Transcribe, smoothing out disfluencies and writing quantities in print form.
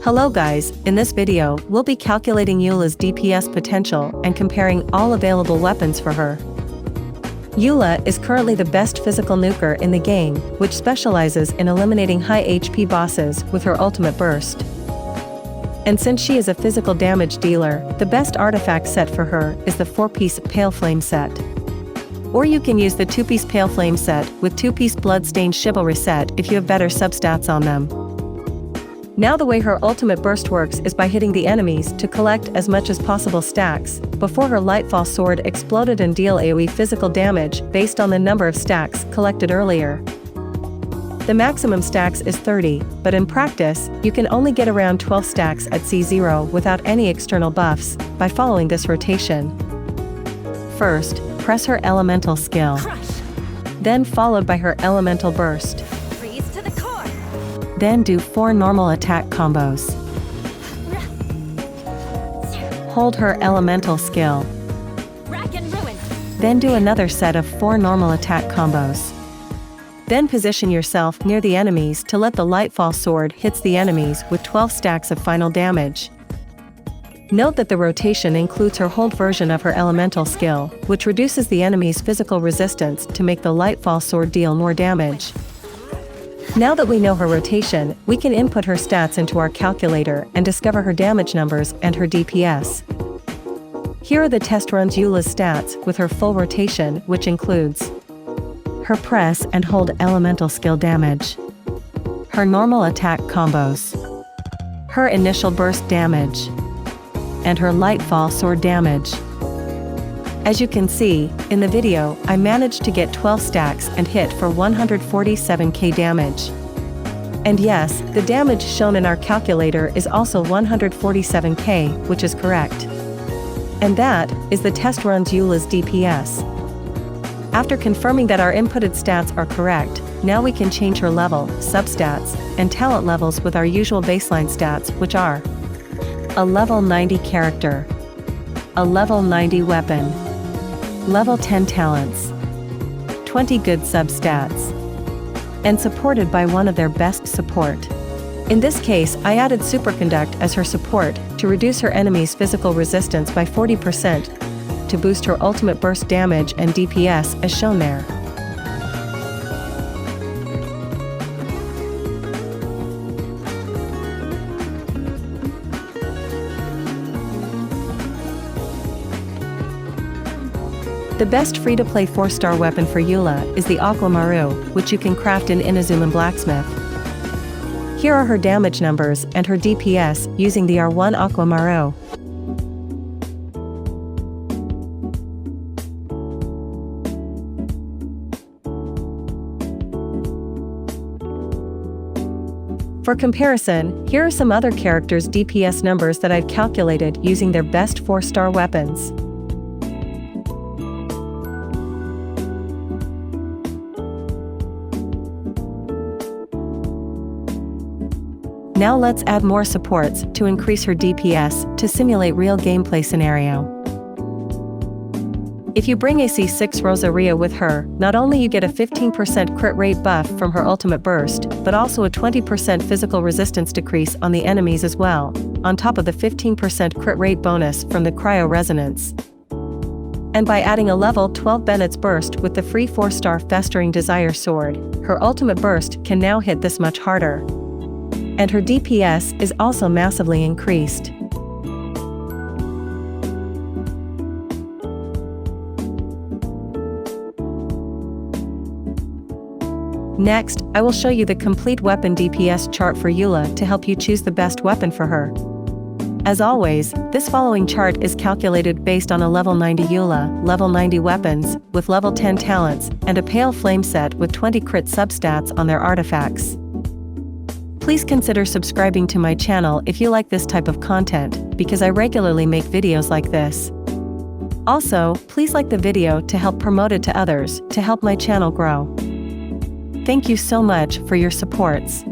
Hello guys, in this video, we'll be calculating Eula's DPS potential and comparing all available weapons for her. Eula is currently the best physical nuker in the game, which specializes in eliminating high HP bosses with her ultimate burst. And since she is a physical damage dealer, the best artifact set for her is the 4-piece Pale Flame set. Or you can use the 2-piece Pale Flame set with 2-piece Bloodstained Chivalry set if you have better substats on them. Now the way her ultimate burst works is by hitting the enemies to collect as much as possible stacks, before her Lightfall sword exploded and deal AoE physical damage based on the number of stacks collected earlier. The maximum stacks is 30, but in practice, you can only get around 12 stacks at C0 without any external buffs, by following this rotation. First, press her elemental skill. Crush. Then followed by her elemental burst. Freeze to the core. Then do 4 normal attack combos. Hold her elemental skill. Rack and ruin. Then do another set of 4 normal attack combos. Then position yourself near the enemies to let the Lightfall sword hits the enemies with 12 stacks of final damage. Note that the rotation includes her hold version of her elemental skill, which reduces the enemy's physical resistance to make the Lightfall sword deal more damage. Now that we know her rotation, we can input her stats into our calculator and discover her damage numbers and her DPS. Here are the test runs Eula's stats with her full rotation, which includes her press and hold elemental skill damage, her normal attack combos, her initial burst damage, and her Lightfall sword damage. As you can see, in the video, I managed to get 12 stacks and hit for 147k damage. And yes, the damage shown in our calculator is also 147k, which is correct. And that is the test runs Eula's DPS. After confirming that our inputted stats are correct, now we can change her level, substats, and talent levels with our usual baseline stats, which are a level 90 character, a level 90 weapon, level 10 talents, 20 good substats, and supported by one of their best support. In this case, I added Superconduct as her support to reduce her enemy's physical resistance by 40%, to boost her ultimate burst damage and DPS as shown there. The best free-to-play 4-star weapon for Eula is the Aquamaru, which you can craft in Inazuman Blacksmith. Here are her damage numbers and her DPS using the R1 Aquamaru. For comparison, here are some other characters' DPS numbers that I've calculated using their best 4-star weapons. Now let's add more supports to increase her DPS to simulate real gameplay scenario. If you bring a C6 Rosaria with her, not only you get a 15% crit rate buff from her ultimate burst, but also a 20% physical resistance decrease on the enemies as well, on top of the 15% crit rate bonus from the Cryo Resonance. And by adding a level 12 Bennett's burst with the free 4-star Festering Desire sword, her ultimate burst can now hit this much harder. And her DPS is also massively increased. Next, I will show you the complete weapon DPS chart for Eula to help you choose the best weapon for her. As always, this following chart is calculated based on a level 90 Eula, level 90 weapons, with level 10 talents, and a Pale Flame set with 20 crit substats on their artifacts. Please consider subscribing to my channel if you like this type of content, because I regularly make videos like this. Also, please like the video to help promote it to others, to help my channel grow. Thank you so much for your supports.